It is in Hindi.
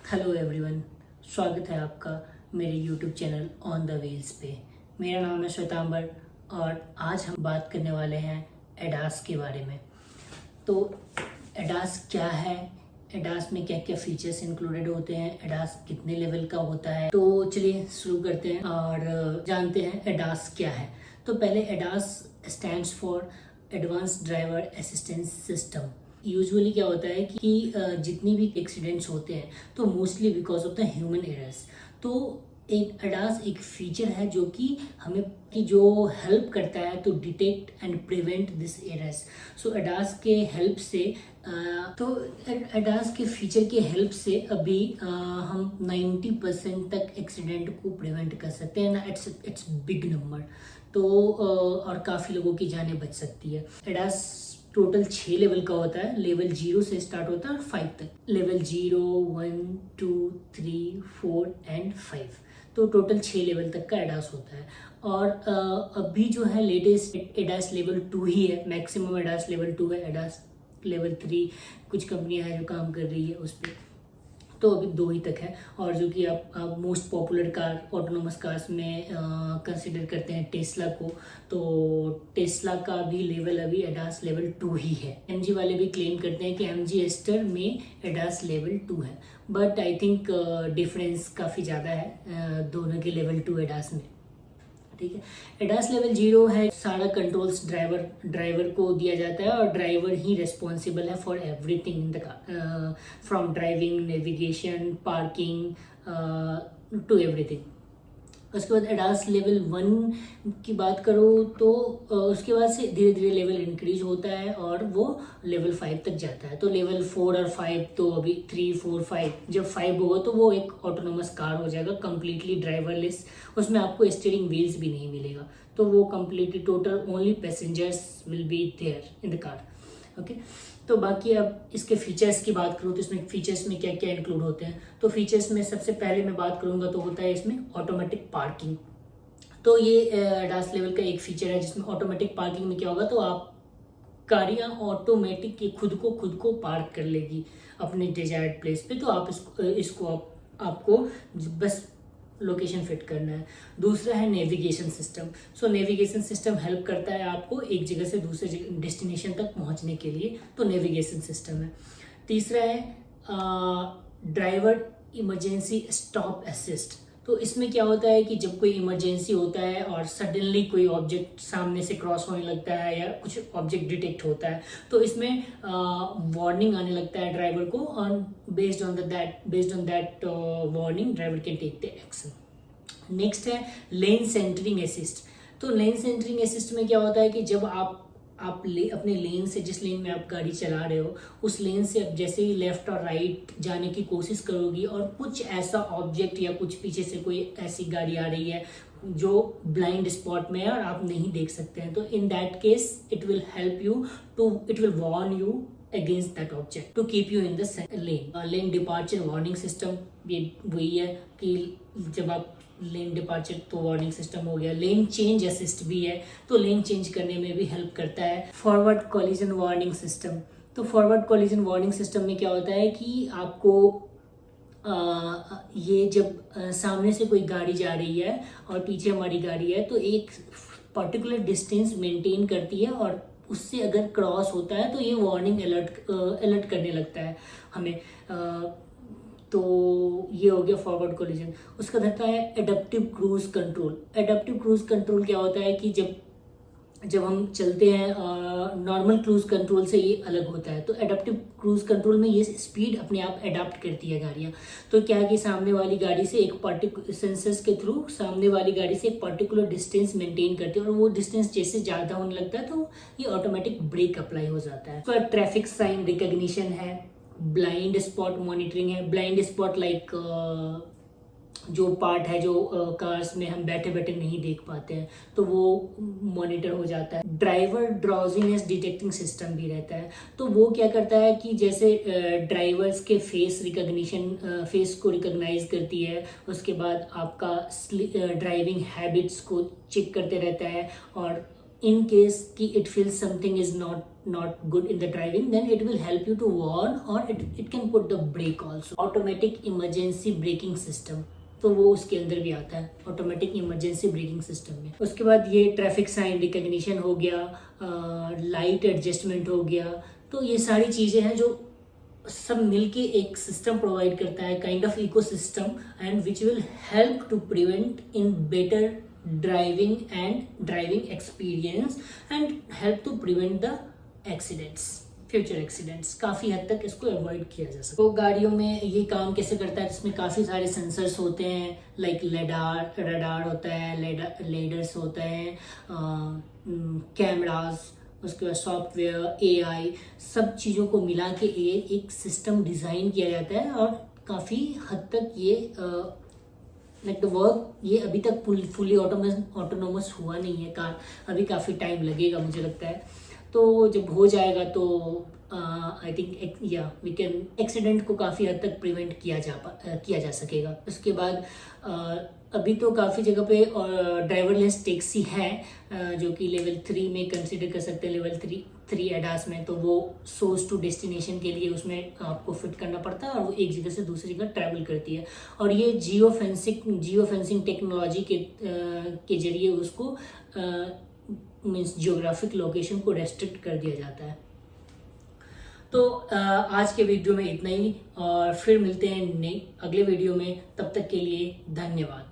हेलो एवरीवन, स्वागत है आपका मेरे YouTube channel on the wheels पे। मेरा नाम है श्वेतांबर और आज हम बात करने वाले हैं एडास के बारे में। तो एडास क्या है, एडास में क्या क्या फीचर्स इंक्लूडेड होते हैं, एडास कितने लेवल का होता है। तो चलिए शुरू करते हैं और जानते हैं एडास क्या है। तो पहले ADAS stands for advance driver assistance system. Usually क्या होता है कि जितनी भी एक्सीडेंट्स होते हैं तो mostly because of the human errors. तो एक एडास एक फीचर है जो कि हमें जो हेल्प करता है to detect and prevent this errors. So ADAS के हेल्प से एडास के फीचर के हेल्प से अभी हम 90% तक एक्सीडेंट को प्रिवेंट कर सकते हैं ना। It's big number. तो और काफ़ी लोगों की जानें बच सकती है। एडास टोटल 6 लेवल का होता है। लेवल 0 से स्टार्ट होता है और 5 तक। Level 0, 1, 2, 3, 4 and 5। तो टोटल 6 लेवल तक का एडास होता है। और अभी जो है लेटेस्ट एडास लेवल 2 ही है। मैक्सिमम एडास लेवल 2 है। एडास लेवल 3 कुछ कंपनियां हैं जो काम कर रही है उस पर। तो अभी 2 ही तक है। और जो कि आप most popular car autonomous cars में कंसिडर करते हैं टेस्ला को। तो टेस्ला का भी लेवल अभी एडास लेवल 2 ही है। एमजी वाले भी क्लेम करते हैं कि एमजी एस्टर में एडास लेवल 2 है, बट आई थिंक डिफरेंस काफ़ी ज़्यादा है दोनों के लेवल 2 एडास में। ठीक है। एडास लेवल 0 है, सारा कंट्रोल्स ड्राइवर को दिया जाता है और ड्राइवर ही रिस्पॉन्सिबल है for everything in the car, from driving, navigation, parking two everything. उसके बाद एडास लेवल 1 की बात करूँ तो उसके बाद से धीरे धीरे लेवल इंक्रीज होता है और वो लेवल 5 तक जाता है। तो लेवल 4 और 5 तो अभी 3, 4, 5, जब 5 होगा तो वो एक ऑटोनोमस कार हो जाएगा, कम्प्लीटली ड्राइवरलेस। उसमें आपको स्टीयरिंग व्हील्स भी नहीं मिलेगा। तो वो completely total only passengers will be there in the car. Okay. तो बाकी अब इसके फीचर्स की बात करूँ तो इसमें फीचर्स में क्या क्या इंक्लूड होते हैं। तो फीचर्स में सबसे पहले मैं बात करूँगा तो होता है इसमें ऑटोमेटिक पार्किंग। तो ये एडास लेवल का एक फीचर है जिसमें ऑटोमेटिक पार्किंग में क्या होगा, तो आप गाड़ियाँ ऑटोमेटिक खुद को पार्क कर लेगी अपने डिजायर्ड प्लेस पे। तो आप इसको आपको बस लोकेशन फिट करना है। दूसरा है नेविगेशन सिस्टम। सो नेविगेशन सिस्टम हेल्प करता है आपको एक जगह से दूसरे डेस्टिनेशन तक पहुंचने के लिए। तो नेविगेशन सिस्टम है। तीसरा है ड्राइवर इमरजेंसी स्टॉप असिस्ट। तो इसमें क्या होता है कि जब कोई इमरजेंसी होता है और सडनली कोई ऑब्जेक्ट सामने से क्रॉस होने लगता है या कुछ ऑब्जेक्ट डिटेक्ट होता है तो इसमें वार्निंग आने लगता है ड्राइवर को, और based on that warning driver can take the action. Next है लेन सेंटरिंग असिस्ट। तो लेन सेंटरिंग असिस्ट में क्या होता है कि जब आप अपने लेन से, जिस लेन में आप गाड़ी चला रहे हो उस लेन से अब जैसे ही लेफ्ट और राइट जाने की कोशिश करोगी और कुछ ऐसा ऑब्जेक्ट या कुछ पीछे से कोई ऐसी गाड़ी आ रही है जो ब्लाइंड स्पॉट में है और आप नहीं देख सकते हैं, तो in that case it will warn you against that object to keep you in the lane. Lane departure warning system ये वही है कि जब आप लेन डिपार्चर तो वार्निंग सिस्टम हो गया। लेन चेंज असिस्ट भी है, तो लेन चेंज करने में भी हेल्प करता है। Forward collision warning system. तो फॉरवर्ड कॉलिजन वार्निंग सिस्टम में क्या होता है कि आपको ये जब सामने से कोई गाड़ी जा रही है और पीछे हमारी गाड़ी है तो एक पर्टिकुलर डिस्टेंस मेंटेन करती है और उससे अगर क्रॉस होता है तो ये वार्निंग अलर्ट करने लगता है हमें। तो ये हो गया फॉरवर्ड कोलिजन। उसका रहता है adaptive cruise control. Adaptive cruise control क्या होता है कि जब हम चलते हैं नॉर्मल क्रूज कंट्रोल से ये अलग होता है। तो एडप्टिव क्रूज कंट्रोल में ये स्पीड अपने आप अडाप्ट करती है गाड़ियाँ। तो क्या है कि सामने वाली गाड़ी से एक पर्टिकुलर सेंसर्स के थ्रू सामने वाली गाड़ी से एक पर्टिकुलर डिस्टेंस मेंटेन करती है और वो डिस्टेंस जैसे ज़्यादा होने लगता है तो ये ऑटोमेटिक ब्रेक अप्लाई हो जाता है। तो ट्रैफिक साइन रिकग्निशन है, ब्लाइंड स्पॉट मॉनिटरिंग है। ब्लाइंड स्पॉट लाइक जो पार्ट है जो कार्स में हम बैठे बैठे नहीं देख पाते हैं तो वो मॉनिटर हो जाता है। ड्राइवर ड्राउजीनेस डिटेक्टिंग सिस्टम भी रहता है। तो वो क्या करता है कि जैसे ड्राइवर्स के फेस को रिकॉग्नाइज करती है, उसके बाद आपका ड्राइविंग हैबिट्स को चेक करते रहता है और इन केस कि it feels something is not not good in the driving, then it will help you to warn, or it can put the brake also. Automatic emergency braking system, तो वो उसके अंदर भी आता है ऑटोमेटिक इमरजेंसी ब्रेकिंग सिस्टम में। उसके बाद ये ट्रैफिक साइन रिकग्निशन हो गया, लाइट एडजस्टमेंट हो गया। तो ये सारी चीज़ें हैं जो सब मिलके एक सिस्टम प्रोवाइड करता है, kind of ecosystem, and which will help to prevent in better driving and driving experience, and help to prevent the accidents, future accidents. काफ़ी हद तक इसको अवॉइड किया जा सकता है। तो गाड़ियों में ये काम कैसे करता है, इसमें काफ़ी सारे सेंसर्स होते हैं, लाइक रडार होता है, लेडर्स होता है, कैमरास, उसके बाद सॉफ्टवेयर, एआई, सब चीज़ों को मिला के ये एक सिस्टम डिज़ाइन किया जाता है। और काफ़ी हद तक ये लाइक द वर्क ये अभी तक फुली ऑटोनोमस हुआ नहीं है कार, अभी काफ़ी टाइम लगेगा मुझे लगता है। तो जब हो जाएगा तो I think we can accident को काफ़ी हद तक प्रिवेंट किया जा सकेगा। उसके बाद अभी तो काफ़ी जगह पे ड्राइवरलेस टैक्सी है, जो कि लेवल 3 में कंसिडर कर सकते हैं, लेवल 3 एडास में। तो वो सोर्स टू डेस्टिनेशन के लिए उसमें आपको फिट करना पड़ता है और वो एक जगह से दूसरी जगह ट्रैवल करती है। और ये जियो फेंसिंग टेक्नोलॉजी के जरिए उसको मीन्स जियोग्राफिक लोकेशन को रेस्ट्रिक्ट कर दिया जाता है। तो आज के वीडियो में इतना ही, और फिर मिलते हैं अगले वीडियो में। तब तक के लिए धन्यवाद।